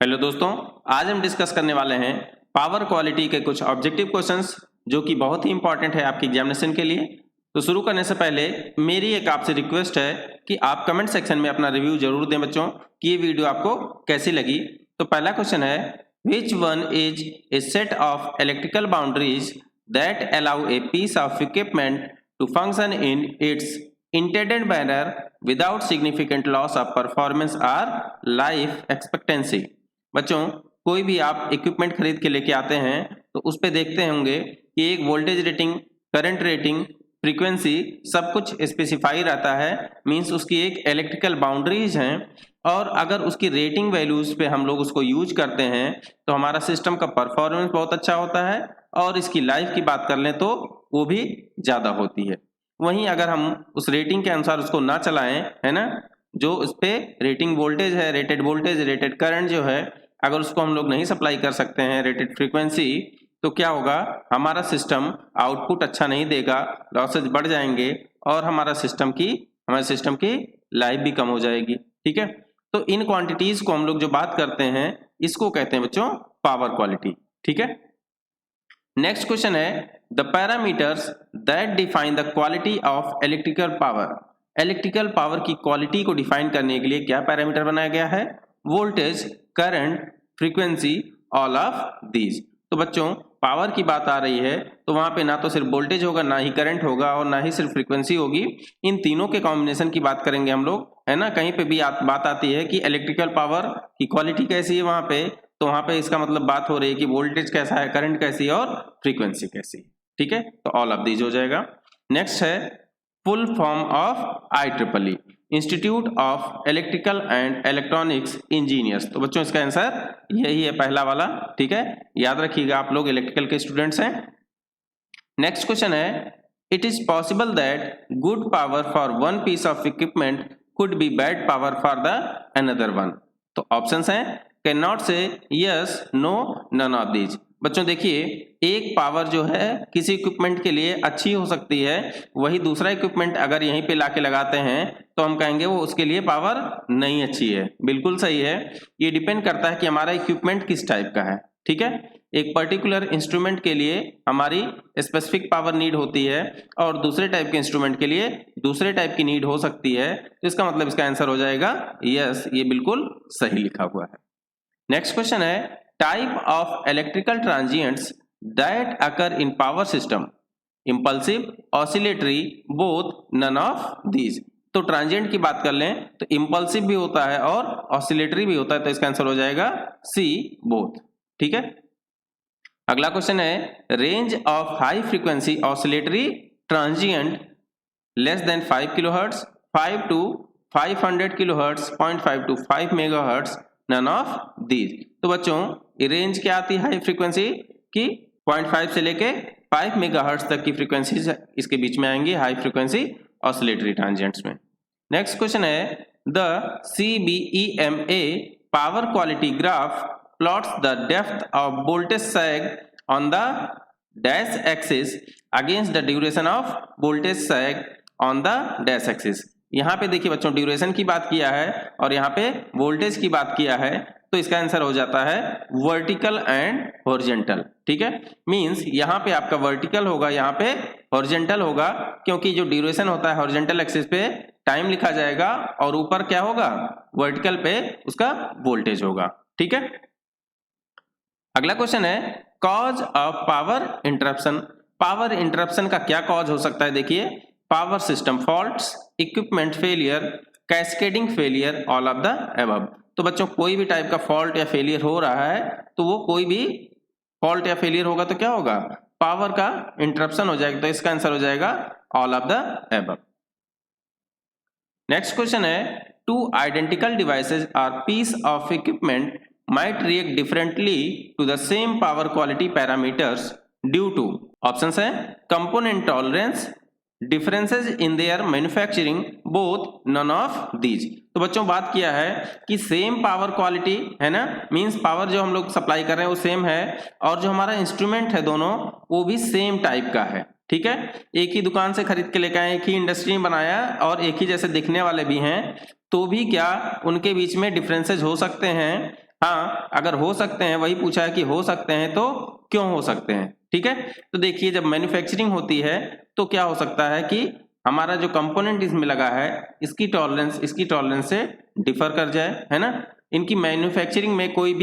Hello दोस्तों, आज हम डिस्कस करने वाले हैं पावर क्वालिटी के कुछ ऑब्जेक्टिव क्वेश्चंस जो कि बहुत ही इंपॉर्टेंट है आपकी एग्जामिनेशन के लिए। तो शुरू करने से पहले मेरी एक आपसे रिक्वेस्ट है कि आप कमेंट सेक्शन में अपना रिव्यू जरूर दें बच्चों कि ये वीडियो आपको कैसी लगी। तो पहला क्वेश्चन है, which one is a set of electrical boundaries that allow a piece of equipment to function in its intended manner without significant loss of performance or life expectancy। बच्चों, कोई भी आप इक्विपमेंट खरीद के लेके आते हैं तो उस पे देखते होंगे कि एक voltage rating, current rating, frequency सब कुछ स्पेसिफाई रहता है, मींस उसकी एक इलेक्ट्रिकल बाउंड्रीज हैं। और अगर उसकी रेटिंग वैल्यूज पे हम लोग उसको यूज करते हैं तो हमारा सिस्टम का परफॉर्मेंस बहुत अच्छा होता है और इसकी लाइफ की बात कर लें तो वो भी ज़्यादा होती है। वहीं अगर हम उस रेटिंग के अनुसार उसको ना चलाएं, है ना, जो उस पे रेटिंग वोल्टेज है, रेटेड वोल्टेज, रेटेड करंट जो है, अगर उसको हम लोग नहीं सप्लाई कर सकते हैं, रेटेड फ्रीक्वेंसी, तो क्या होगा, हमारा सिस्टम आउटपुट अच्छा नहीं देगा, लॉसेज बढ़ जाएंगे और हमारे सिस्टम की लाइफ भी कम हो जाएगी। ठीक है, तो इन क्वांटिटीज को हम लोग जो बात करते हैं इसको कहते हैं बच्चों पावर क्वालिटी। ठीक है, नेक्स्ट क्वेश्चन है, the parameters that define the quality of electrical power. Electrical power की क्वालिटी को डिफाइन करने के लिए क्या पैरामीटर बनाया गया है? Voltage, current, frequency, all of these. तो बच्चों, पावर की बात आ रही है तो वहां पे ना तो सिर्फ वोल्टेज होगा, ना ही करंट होगा और ना ही सिर्फ फ्रीक्वेंसी होगी, इन तीनों के कॉम्बिनेशन की बात करेंगे हम लोग, है ना। कहीं पे भी बात आती है कि इलेक्ट्रिकल पावर की क्वालिटी कैसी है वहां पे, तो वहां पे इसका मतलब बात हो रही है कि वोल्टेज कैसा है, करंट कैसी है और फ्रीक्वेंसी कैसी है। ठीक है, तो ऑल ऑफ दीज हो जाएगा। नेक्स्ट है full form of IEEE, institute of electrical and electronics engineers. तो बच्चों इसका आंसर यही है, पहला वाला। ठीक है, याद रखिएगा, आप लोग इलेक्ट्रिकल के स्टूडेंट्स हैं। नेक्स्ट क्वेश्चन है, it is possible that good power for one piece of equipment could be bad power for the another one. तो ऑप्शंस हैं, can not say, yes, no, none of these. बच्चों देखिए, एक power जो है किसी equipment के लिए अच्छी हो सकती है, वही दूसरा इक्विपमेंट अगर यहीं पे लाके लगाते हैं तो हम कहेंगे वो उसके लिए पावर नहीं अच्छी है। बिल्कुल सही है, ये डिपेंड करता है कि हमारा इक्विपमेंट किस टाइप का है। ठीक है, एक पर्टिकुलर इंस्ट्रूमेंट के लिए हमारी स्पेसिफिक पावर नीड होती है और दूसरे टाइप के इंस्ट्रूमेंट के लिए दूसरे टाइप की नीड हो सकती है, तो इसका मतलब इसका आंसर हो जाएगा यस, ये बिल्कुल सही लिखा हुआ है। नेक्स्ट क्वेश्चन है, type of electrical transients that occur in power system, impulsive, oscillatory, both, none of these. तो ट्रांजिएंट की बात कर लें तो इंपल्सिव भी होता है और ऑसिलेटरी भी होता है, तो इसका आंसर हो जाएगा सी, बोथ। ठीक है, अगला क्वेश्चन है, range of high frequency oscillatory transient less than 5 kilohertz, 5 to 500 kilohertz, 0.5 to 5 megahertz, none of these. तो बच्चों ये रेंज क्या आती है हाई फ्रीक्वेंसी की? 0.5 से लेके 5 मेगाहर्ट्ज तक की फ्रीक्वेंसी इसके बीच में आएंगी हाई फ्रीक्वेंसी ऑसिलेटरी ट्रांजिएंट्स में। नेक्स्ट क्वेश्चन है, the CBEMA power quality graph plots the depth of voltage sag on the dash axis against the duration of voltage sag on the dash axis। यहाँ पे देखिए बच्चों, duration की बात किया है और यहाँ पे वोल्टेज की बात किया है, तो इसका आंसर हो जाता है वर्टिकल एंड हॉरिजॉन्टल। ठीक है, मींस यहाँ पे आपका वर्टिकल होगा, यहाँ पे हॉरिजॉन्टल होगा, क्योंकि जो ड्यूरेशन होता है हॉरिजॉन्टल एक्सिस पे टाइम लिखा जाएगा और ऊपर क्या होगा, वर्टिकल पे उसका वोल्टेज होगा। ठीक है, अगला क्वेश्चन है, cause of power interruption. Power interruption का क्या कॉज हो सकता है? देखिए, power system faults, equipment failure, cascading failure, all of the above. तो बच्चों कोई भी टाइप का फॉल्ट या फेलियर हो रहा है तो वो कोई भी फॉल्ट या फेलियर होगा तो क्या होगा, पावर का इंटरप्शन हो जाएगा, तो इसका आंसर हो जाएगा all of the above. Next question है, two identical devices or piece of equipment might react differently to the same power quality parameters due to, options है, component tolerance, differences in their manufacturing, both, none of these। तो बच्चों बात किया है कि same power quality है ना, means power जो हम लोग सप्लाई कर रहे हैं वो सेम है और जो हमारा इंस्ट्रूमेंट है दोनों वो भी सेम टाइप का है। ठीक है, एक ही दुकान से खरीद के लेकर आए, एक ही इंडस्ट्री में बनाया और एक ही जैसे दिखने वाले भी हैं, तो भी क्या उनके बीच में डिफरेंसेस हो सकते हैं। हाँ, अगर हो सकते हैं वही पूछा है कि हो सकते हैं तो क्यों हो सकते हैं, ठीक है। तो देखिए जब मैन्युफैक्चरिंग होती है तो क्या हो सकता है कि हमारा जो कंपोनेंट इसमें लगा है इसकी टॉलरेंस से डिफर कर जाए, है ना। इनकी मैन्युफैक्चरिंग में कोई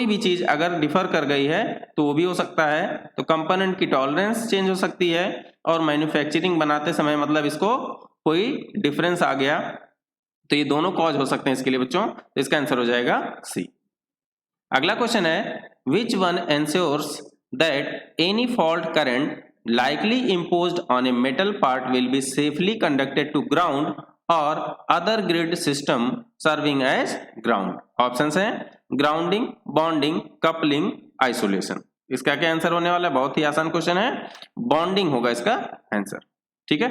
भी चीज अगर डिफर कर गई है तो वो भी हो सकता है। तो कंपोनेंट की टॉलरेंस चेंज हो सकती है और मैन्युफैक्चरिंग बनाते समय मतलब इसको कोई डिफरेंस आ गया, तो ये दोनों कॉज हो सकते हैं इसके लिए बच्चों। तो इसका आंसर हो जाएगा सी। अगला क्वेश्चन है which one ensures that any fault current likely imposed on a metal part will be safely conducted to ground or other grid system serving as ground। Options हैं ग्राउंडिंग, बॉन्डिंग, कपलिंग, आइसोलेशन। इसका क्या answer होने वाला है? बहुत ही आसान question है, bonding होगा इसका आंसर, ठीक है।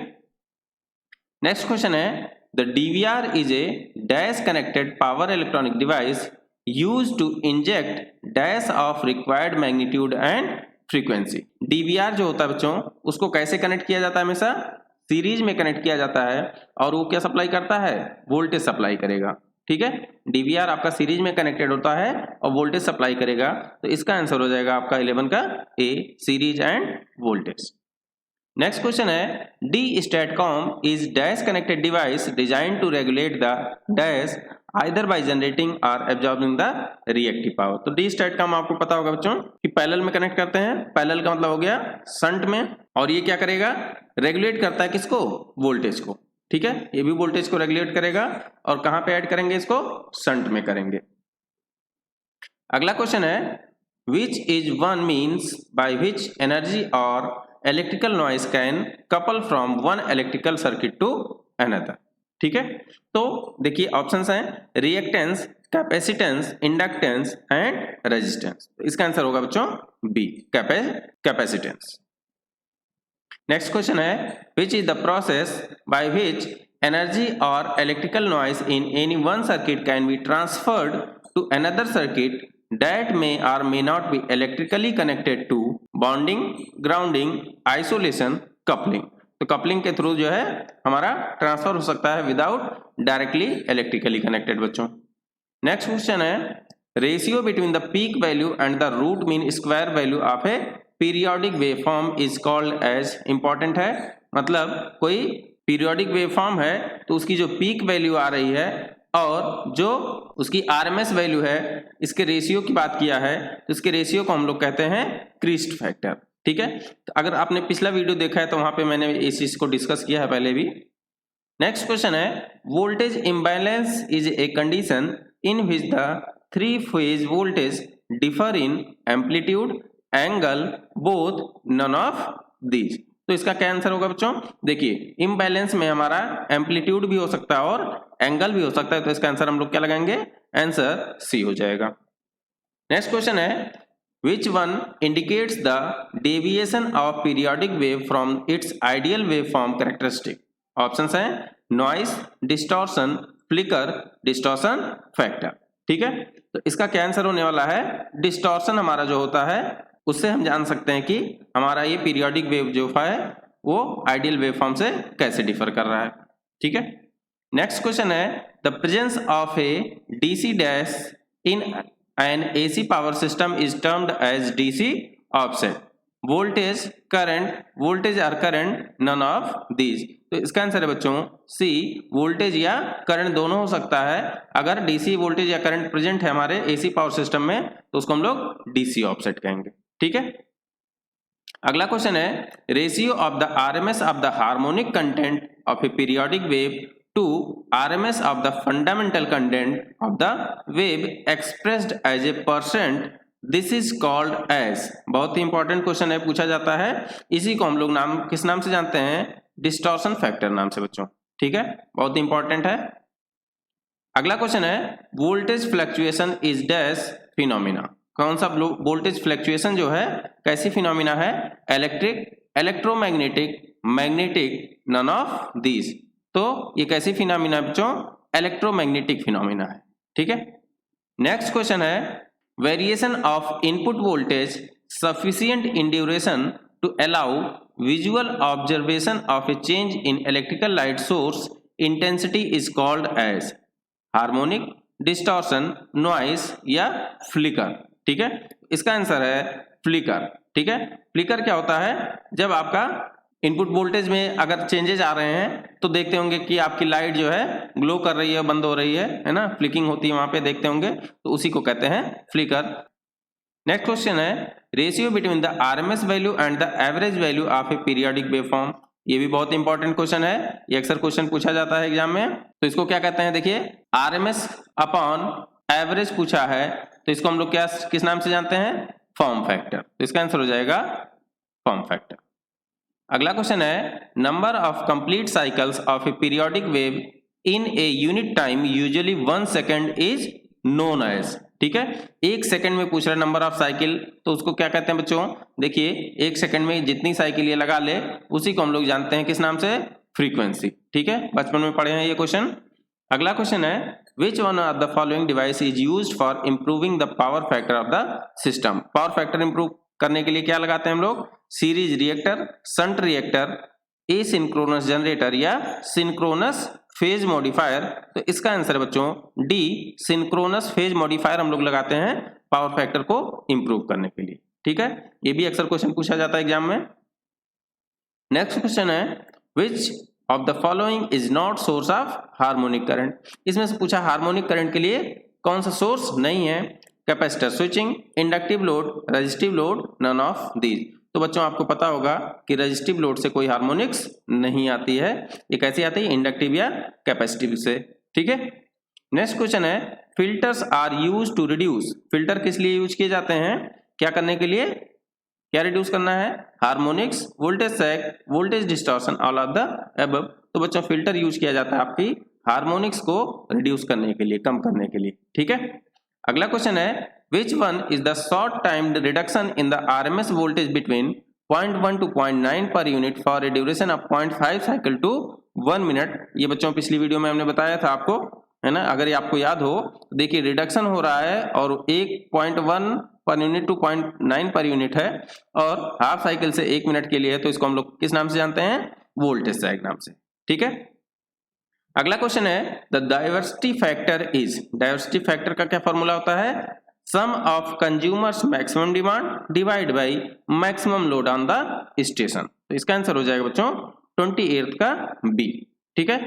नेक्स्ट क्वेश्चन है the DVR is a dash connected power electronic device used to inject dash of required magnitude and frequency. DVR जो होता है बच्चों उसको कैसे कनेक्ट किया जाता है? हमेशा सीरीज में कनेक्ट किया जाता है और वो क्या सप्लाई करता है? वोल्टेज सप्लाई करेगा, ठीक है। DVR आपका सीरीज में कनेक्टेड होता है और वोल्टेज सप्लाई करेगा, तो इसका आंसर हो जाएगा आपका 11 का A, series and voltage. Next question है D STATCOM is dash connected device designed to regulate the dash either by generating or absorbing the reactive power. तो डी स्टैटकॉम आपको पता होगा बच्चों कि पैरेलल में कनेक्ट करते हैं, पैरेलल का मतलब हो गया शंट में, और ये क्या करेगा? रेगुलेट करता है किसको? वोल्टेज को, ठीक है। ये भी वोल्टेज को रेगुलेट करेगा और कहां पे ऐड करेंगे इसको? शंट में करेंगे। अगला क्वेश्चन है which is one means by which energy or electrical noise can couple from one electrical circuit to another, ठीक है। तो देखिए ऑप्शंस हैं reactance, capacitance, inductance and resistance. इसका आंसर होगा बच्चों बी, कैपेसिटेंस। नेक्स्ट क्वेश्चन है which is the process by which energy or electrical noise in any one circuit can be transferred to another circuit that may or may not be electrically connected to bonding, grounding, isolation, coupling। तो coupling के through जो है हमारा transfer हो सकता है without directly electrically connected बच्चों। Next question है ratio between the peak value and the root mean square value of a periodic waveform is called as. Important है, मतलब कोई पीरियोडिक वेवफॉर्म है तो उसकी जो पीक वैल्यू आ रही है और जो उसकी आरएमएस वैल्यू है, इसके रेशियो की बात किया है तो इसके रेशियो को हम लोग कहते हैं क्रिस्ट फैक्टर, ठीक है। तो अगर आपने पिछला वीडियो देखा है तो वहां पे मैंने इस चीज को डिस्कस किया है पहले भी। नेक्स्ट क्वेश्चन है voltage imbalance is a condition in which the three phase voltage differ in amplitude, angle, both, none of these. तो इसका क्या आंसर होगा बच्चों? देखिए इम्बैलेंस में हमारा एम्पलीट्यूड भी हो सकता है और एंगल भी हो सकता है, तो इसका आंसर हम लोग क्या लगाएंगे? आंसर सी हो जाएगा। नेक्स्ट क्वेश्चन है which one indicates the deviation of periodic wave from its ideal wave form characteristic. Options हैं noise, distortion, flicker, distortion factor, ठीक है। तो इसका क्या आंसर होने वाला है? डिस्टॉर्शन हमारा जो होता है उससे हम जान सकते हैं कि हमारा ये पीरियोडिक वेव जो है वो आइडियल वेव फॉर्म से कैसे डिफर कर रहा है, ठीक है। नेक्स्ट क्वेश्चन है the presence of a DC dash in an AC power system is termed as DC offset. Voltage, current, voltage और करंट, नन ऑफ दीज। तो इसका आंसर है बच्चों सी, वोल्टेज या करंट दोनों हो सकता है। अगर डीसी वोल्टेज या करंट प्रेजेंट है हमारे एसी पावर सिस्टम में तो उसको हम लोग डीसी ऑफसेट कहेंगे, ठीक है। अगला क्वेश्चन है ratio of the RMS of the harmonic content of a periodic wave to RMS of the fundamental content of the wave expressed as a percent, this is called as. बहुत ही important question है, पूछा जाता है। इसी को हम लोग किस नाम से जानते हैं? डिस्टॉर्शन फैक्टर नाम से बच्चों, ठीक है, बहुत ही इंपॉर्टेंट है। अगला क्वेश्चन है voltage fluctuation is dash phenomena. कौन सा वोल्टेज फ्लक्चुएशन जो है कैसी फिनोमिना है? Electric, electromagnetic, magnetic, none of these. तो ये कैसी फिनोमिना है बच्चों? इलेक्ट्रोमैग्नेटिक फिनोमिना है, ठीक है। नेक्स्ट क्वेश्चन है variation of input voltage sufficient in duration to allow visual observation of a change in electrical light source intensity is called as. Harmonic, distortion, noise या फ्लिकर। ठीक है, इसका आंसर है flicker. ठीक है, फ्लिकर क्या होता है, जब आपका इनपुट वोल्टेज में अगर चेंजेस आ रहे हैं तो देखते होंगे कि आपकी लाइट जो है ग्लो कर रही है, बंद हो रही है ना, फ्लिकिंग होती है वहां पे देखते होंगे, तो उसी को कहते हैं फ्लिकर। नेक्स्ट क्वेश्चन है ratio between the RMS value and the average value of a periodic waveform. ये भी बहुत इंपॉर्टेंट क्वेश्चन है, ये अक्सर क्वेश्चन पूछा जाता है एग्जाम में। तो इसको क्या कहते हैं, देखिए आरएमएस अपॉन एवरेज पूछा है, तो इसको हम लोग क्या किस नाम से जानते हैं, फॉर्म फैक्टर। तो इसका आंसर हो जाएगा फॉर्म फैक्टर। अगला क्वेश्चन है number of complete cycles of a periodic wave in a unit time usually 1 second is known as. ठीक है, 1 सेकंड में पूछ रहा है नंबर ऑफ साइकिल, तो उसको क्या कहते हैं बच्चों, देखिए 1 सेकंड में जितनी साइकिल ये लगा ले उसी को हम लोग जानते हैं किस नाम से, फ्रीक्वेंसी। ठीक है, बचपन में पढ़े हैं ये क्वेश्चन। अगला क्वेश्चन है which one of the following device is used for improving the power factor of the system. Power factor improve करने के लिए क्या लगाते हैं हम लोग, series reactor, shunt reactor, asynchronous generator या सिंक्रोनस फेज मॉडिफायर। तो इसका आंसर है बच्चों डी, सिंक्रोनस फेज मॉडिफायर हम लोग लगाते हैं पावर फैक्टर को इंप्रूव करने के लिए। ठीक है, ये भी अक्सर क्वेश्चन पूछा जाता है एग्जाम में। नेक्स्ट क्वेश्चन है which of the following is not source of harmonic current. इसमें से पूछा हार्मोनिक करंट के लिए कौन सा सोर्स नहीं है, capacitor switching, inductive load, resistive load, none of these. तो बच्चों आपको पता होगा कि रेजिस्टिव लोड से कोई हार्मोनिक्स नहीं आती है, ये कैसी आती है, इंडक्टिव या कैपेसिटिव से। ठीक है, नेक्स्ट क्वेश्चन है filters are use to reduce. Filter किस लिए यूज किए जाते हैं, क्या करने के लिए, क्या रिड्यूस करना है, harmonics, voltage sag, voltage distortion, all of the above. तो बच्चों फिल्टर यूज किया जाता है आपकी हार्मोनिक्स को रिड्यूस करने के लिए, कम करने के लिए। ठीक है, अगला क्वेश्चन है which one is the short timed reduction in the RMS voltage between 0.1 to 0.9 per unit for a duration of 0.5 cycle to 1 minute। ये बच्चों पिछली वीडियो में हमने बताया था आपको, है ना, अगर ये आपको याद हो तो देखिए रिडक्शन हो रहा है और 1.1 per unit to 0.9 per unit है और हाफ साइकिल से 1 मिनट के लिए है, तो इसको हम लोग किस नाम से जानते हैं, वोल्टेज सैग नाम से। ठीक है, अगला क्वेश्चन है the diversity factor is. Diversity factor का क्या फॉर्मूला होता है, sum of consumers maximum demand divide by maximum load on the station. तो इसका आंसर हो जाएगा बच्चों 28 का बी। ठीक है,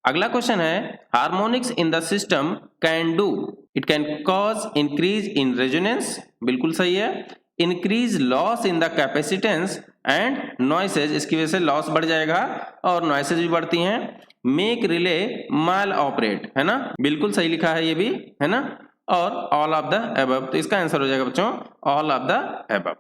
अगला क्वेश्चन है harmonics in the system can do, it can cause increase in resonance, बिल्कुल सही है, increase loss in the capacitance and noises, इसकी वजह से लॉस बढ़ जाएगा और नॉइसेज भी बढ़ती हैं, मेक रिले माल ऑपरेट, है ना, बिल्कुल सही लिखा है ये भी, है ना, और ऑल ऑफ द अबव। तो इसका आंसर हो जाएगा बच्चों ऑल ऑफ द अबव।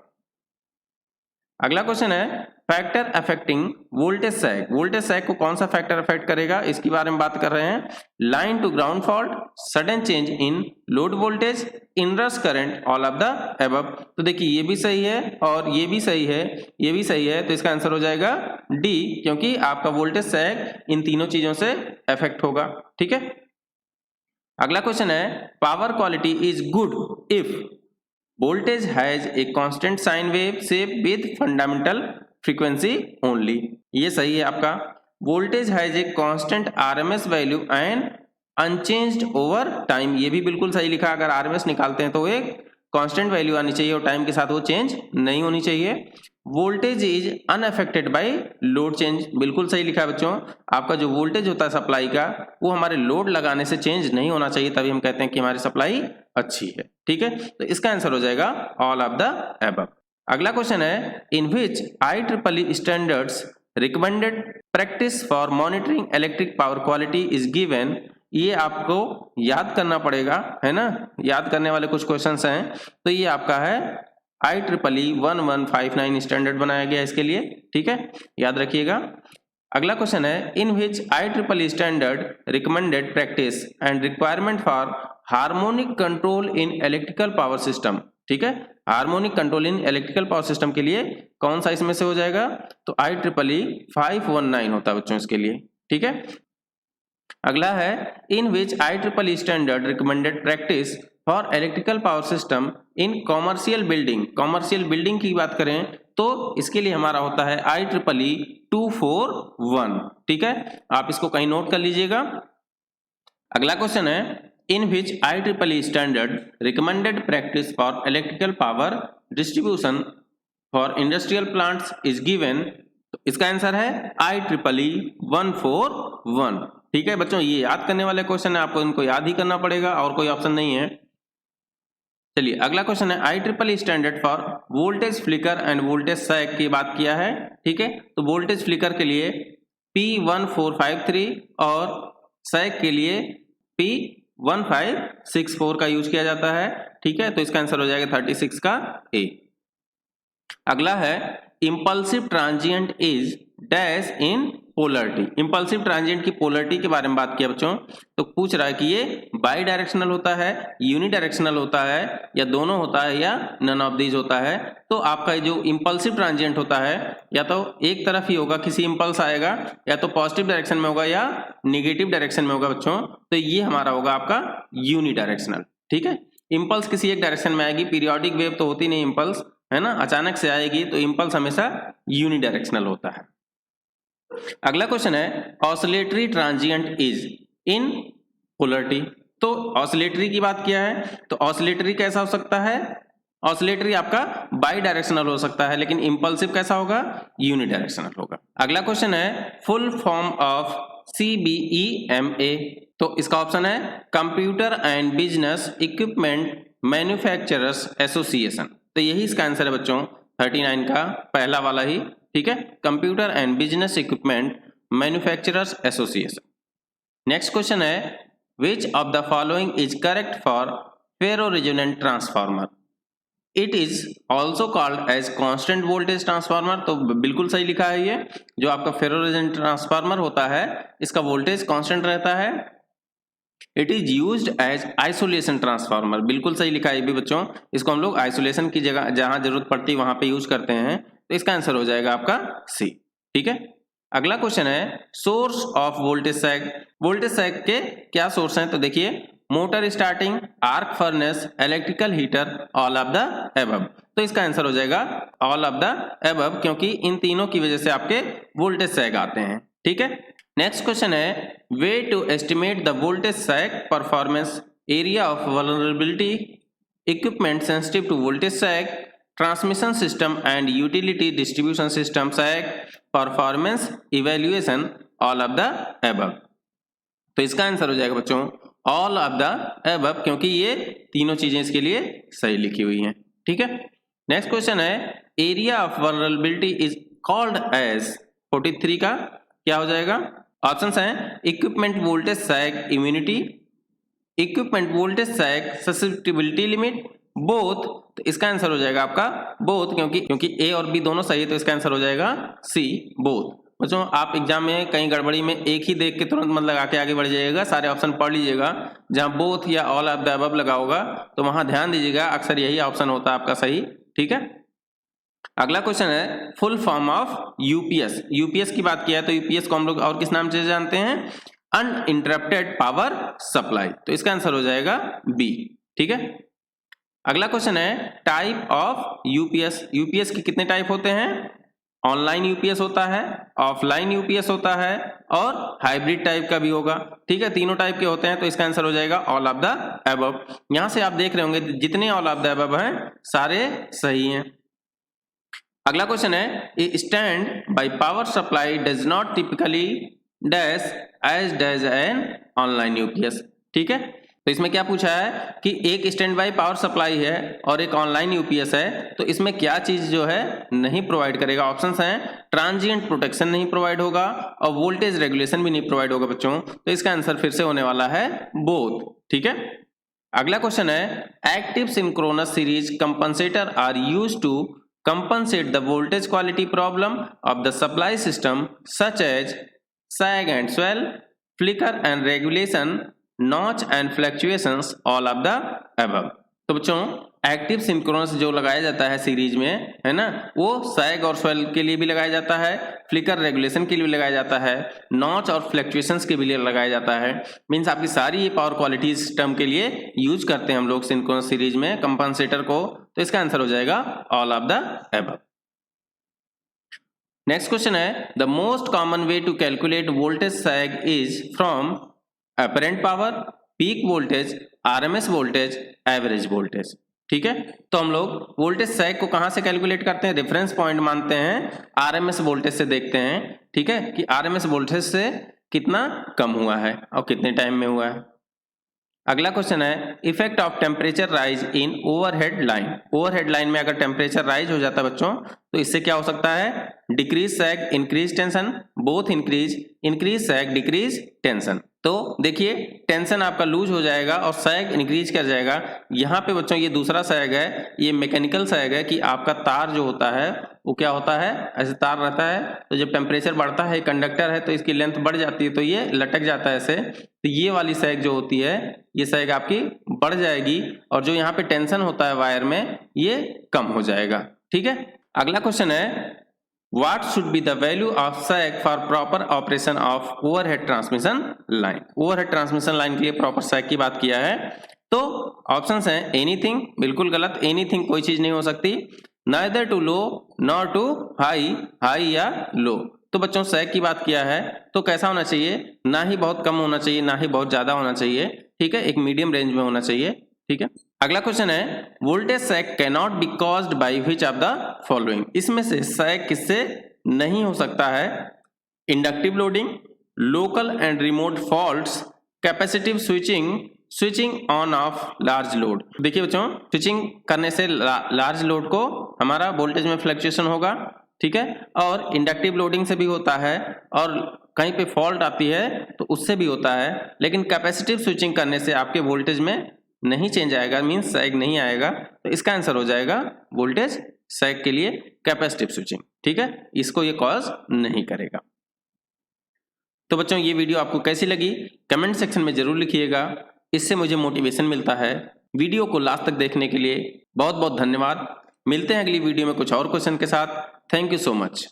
अगला क्वेश्चन है factor affecting voltage sag. Voltage सैग को कौन सा फैक्टर अफेक्ट करेगा, इसके बारे में बात कर रहे हैं। Line to ground fault, sudden change in load voltage, inrush current, all of the above. तो देखिए ये भी सही है और ये भी सही है, ये भी सही है, तो इसका आंसर हो जाएगा डी, क्योंकि आपका वोल्टेज सैग इन तीनों चीजों से अफेक्ट होगा। ठीक है, अगला क्वेश्चन है power quality is good if voltage has a constant sine wave shape with fundamental frequency only. ये सही है आपका, voltage has a constant RMS value and unchanged over time, ये भी बिल्कुल सही लिखा। अगर आरएमएस निकालते हैं तो एक कांस्टेंट वैल्यू आनी चाहिए और टाइम के साथ वो चेंज नहीं होनी चाहिए। Voltage is unaffected by load change, बिल्कुल सही लिखा है बच्चों। आपका जो वोल्टेज होता है सप्लाई का वो हमारे लोड लगाने से चेंज नहीं होना चाहिए, तभी हम कहते हैं कि हमारी सप्लाई अच्छी है। ठीक है, तो इसका आंसर हो जाएगा ऑल ऑफ द अबव। अगला क्वेश्चन है इन विच IEEE standards recommended practice for monitoring electric power quality is given. ये आपको याद करना पड़ेगा, है ना, याद करने वाले कुछ क्वेश्चंस हैं। तो ये आपका है IEEE 1159 स्टैंडर्ड बनाया गया इसके लिए। ठीक है, याद रखिएगा। अगला क्वेश्चन है इन विच IEEE standard recommended practice and requirement for harmonic control in electrical power system. ठीक है, harmonic control in electrical power system के लिए कौन सा इसमें से हो जाएगा, तो IEEE 519 होता है बच्चों इसके लिए। ठीक है, अगला है इन विच IEEE standard recommended practice for electrical power system in commercial building. Commercial building की बात करें तो इसके लिए हमारा होता है IEEE 241। ठीक है, आप इसको कहीं नोट कर लीजिएगा। अगला क्वेश्चन है in which IEEE standard recommended practice for electrical power distribution for industrial plants is given। तो इसका आंसर है IEEE 141। ठीक है बच्चों, ये याद करने वाले क्वेश्चन है, आपको इनको याद ही करना पड़ेगा और कोई ऑप्शन नहीं है। चलिए अगला क्वेश्चन है IEEE standard for voltage flicker and voltage sag की बात किया है। ठीक है, तो वोल्टेज फ्लिकर के लिए P1453 और सैग के लिए P1564 का यूज किया जाता है। ठीक है, तो इसका आंसर हो जाएगा 36 का ए। अगला है impulsive transient is dash in polarity. Impulsive transient की पोलरिटी के बारे में बात किया बच्चों, तो पूछ रहा है कि ये बाई डायरेक्शनल होता है, यूनिडायरेक्शनल होता है, या दोनों होता है, या नन ऑफ दीज होता है। तो आपका जो इंपल्सिव ट्रांजिएंट होता है या तो एक तरफ ही होगा, किसी इंपल्स आएगा, या तो पॉजिटिव डायरेक्शन में होगा या निगेटिव डायरेक्शन में होगा बच्चों, तो ये हमारा होगा आपका यूनिडायरेक्शनल। ठीक है, इंपल्स किसी एक डायरेक्शन में आएगी, पीरियोडिक वेव तो होती नहीं इंपल्स, है ना, अचानक से आएगी, तो इंपल्स हमेशा यूनिडायरेक्शनल होता है। अगला क्वेश्चन है oscillatory transient is in polarity. तो ऑसिलेटरी की बात किया है, तो ऑसिलेटरी कैसा हो सकता है? ऑसिलेटरी आपका बाई डायरेक्शनल हो सकता है, लेकिन इंपल्सिव कैसा होगा? यूनिडायरेक्शनल होगा। अगला क्वेश्चन है फुल फॉर्म ऑफ CBEMA। तो इसका ऑप्शन है computer and business equipment manufacturers association. तो यही इसका आंसर है बच्चों 39 का पहला वाला ही। ठीक है, computer and business equipment manufacturers association. Next question है which of the following is correct for ferro resonant transformer? It is also called as constant voltage transformer. तो बिल्कुल सही लिखा है, ये जो आपका फेरो रेजोनेंट ट्रांसफार्मर होता है इसका वोल्टेज कांस्टेंट रहता है। It is used as isolation transformer, बिल्कुल सही लिखा है ये भी बच्चों, इसको हम लोग आइसोलेशन की जगह जहां जरूरत पड़ती है वहां पे यूज करते हैं, तो इसका आंसर हो जाएगा आपका सी। ठीक है, अगला क्वेश्चन है source of voltage sag. Voltage sag के क्या सोर्स हैं? तो देखिए motor starting, arc furnace, electrical heater, all of the above. तो इसका आंसर हो जाएगा ऑल ऑफ द एबव, क्योंकि इन तीनों की वजह से आपके वोल्टेज सैग आते हैं। ठीक है, नेक्स्ट क्वेश्चन है way to estimate the voltage sag performance, area of vulnerability, equipment sensitive to voltage sag, transmission system and utility distribution system sag, performance evaluation, all of the above. तो इसका answer हो जाएगा बच्चों all of the above, क्योंकि ये तीनों चीजें इसके लिए सही लिखी हुई हैं। ठीक है, नेक्स्ट क्वेश्चन है area of vulnerability is called as, 43 का क्या हो जाएगा? ऑप्शंस हैं equipment voltage sag immunity, equipment voltage sag susceptibility limit, both. तो इसका आंसर हो जाएगा आपका बोथ, क्योंकि ए और बी दोनों सही है, तो इसका आंसर हो जाएगा सी बोथ। बच्चों आप एग्जाम में कहीं गड़बड़ी में एक ही देख के तुरंत मतलब आके आगे बढ़ जाइएगा, सारे ऑप्शन पढ़ लीजिएगा। जहां बोथ या ऑल ऑफ द अबव लगा होगा तो वहां ध्यान दीजिएगा, अक्सर यही ऑप्शन होता है आपका सही। ठीक है, अगला क्वेश्चन है full form of UPS. UPS की बात किया है तो यूपीएस को हम लोग और किस नाम से जानते हैं? Uninterrupted power supply. तो इसका आंसर हो जाएगा बी। ठीक है, अगला क्वेश्चन है टाइप ऑफ यूपीएस। यूपीएस के कितने टाइप होते हैं? ऑनलाइन यूपीएस होता है, ऑफलाइन यूपीएस होता है, और हाइब्रिड टाइप का भी होगा। ठीक है, तीनों टाइप के होते हैं, तो इसका आंसर हो जाएगा ऑल ऑफ द अबव। यहां से आप देख रहे होंगे जितने ऑल ऑफ द अबव हैं सारे सही हैं। अगला क्वेश्चन है a standby power supply does not typically dash as dash an online UPS. ठीक है, तो इसमें क्या पूछा है कि एक स्टैंड बाय पावर सप्लाई है और एक ऑनलाइन यूपीएस है, तो इसमें क्या चीज जो है नहीं प्रोवाइड करेगा? ऑप्शंस हैं ट्रांजिएंट प्रोटेक्शन नहीं प्रोवाइड होगा और वोल्टेज रेगुलेशन भी नहीं प्रोवाइड होगा बच्चों। तो इसका आंसर फिर से होने वाला है बोथ। ठीक है, अगला क्वेश्चन है active synchronous series compensator are used to compensate the voltage quality problem of the supply system such as sag and swell, flicker and regulation, notch and fluctuations, all of the above। तो बच्चों active synchronous जो लगाया जाता है series में, है ना, वो सैग और स्वेल के लिए भी लगाया जाता है, फ्लिकर रेगुलेशन के लिए भी लगाया जाता है, नॉच और फ्लक्चुएशंस के भी लिए लगाया जाता है। मींस आपकी सारी ये पावर क्वालिटीज टर्म के लिए यूज करते हैं हम लोग सिंक्रोनस सीरीज में कंपनसेटर को। तो इसका आंसर हो जाएगा all of the above. Next question है the most common way to calculate voltage sag is from apparent power, peak voltage, RMS voltage, average voltage. ठीक है, तो हम लोग वोल्टेज सैग को कहां से कैलकुलेट करते हैं? रेफरेंस पॉइंट मानते हैं, आरएमएस वोल्टेज से देखते हैं। ठीक है, कि आरएमएस वोल्टेज से कितना कम हुआ है और कितने टाइम में हुआ है। अगला क्वेश्चन है effect of temperature rise in overhead line. Overhead line में अगर टेम्परेचर राइज हो जाता है बच्चों, तो इससे क्या हो सकता है? Decrease sag, increase tension, both increase, increase sag, decrease tension. तो देखिए टेंशन आपका लूज हो जाएगा और सैग इंक्रीज कर जाएगा। यहाँ पे बच्चों ये दूसरा सैग है, ये मैकेनिकल सैग है कि आपका तार जो होता है वो क्या होता है? ऐसे तार रहता है, तो जब टेम्परेचर बढ़ता है, कंडक्टर है तो इसकी लेंथ बढ़ जाती है, तो ये लटक जाता है ऐसे। तो ये वाली सैग जो होती है, ये सैग आपकी बढ़ जाएगी और जो यहाँ पे टेंशन होता है वायर में, ये कम हो जाएगा। ठीक है, अगला क्वेश्चन है What should be the value of sag for proper operation of overhead transmission line? Overhead transmission line के लिए proper sag की बात किया है, तो ऑप्शंस हैं anything, बिल्कुल गलत, anything कोई चीज नहीं हो सकती, neither too low nor too high, high या low। तो बच्चों सैग की बात किया है तो कैसा होना चाहिए? ना ही बहुत कम होना चाहिए, ना ही बहुत ज्यादा होना चाहिए। ठीक है, एक मीडियम रेंज में होना चाहिए। ठीक है, अगला क्वेश्चन है voltage sag can not be caused by which of the following. इसमें से सैग किससे नहीं हो सकता है? Inductive loading, local and remote faults, capacitive switching, switching on off large load. देखिए बच्चों, स्विचिंग करने से लार्ज लोड को हमारा वोल्टेज में फ्लक्चुएशन होगा। ठीक है, और इंडक्टिव लोडिंग से भी होता है और कहीं पे फॉल्ट आती है तो उससे भी होता है, लेकिन कैपेसिटिव स्विचिंग करने से आपके वोल्टेज में नहीं चेंज आएगा, मींस सैग नहीं आएगा। तो इसका आंसर हो जाएगा वोल्टेज सैग के लिए कैपेसिटिव स्विचिंग। ठीक है, इसको ये कॉज नहीं करेगा। तो बच्चों ये वीडियो आपको कैसी लगी कमेंट सेक्शन में जरूर लिखिएगा, इससे मुझे मोटिवेशन मिलता है। वीडियो को लास्ट तक देखने के लिए बहुत बहुत धन्यवाद। मिलते हैं अगली वीडियो में कुछ और क्वेश्चन के साथ। Thank you so much.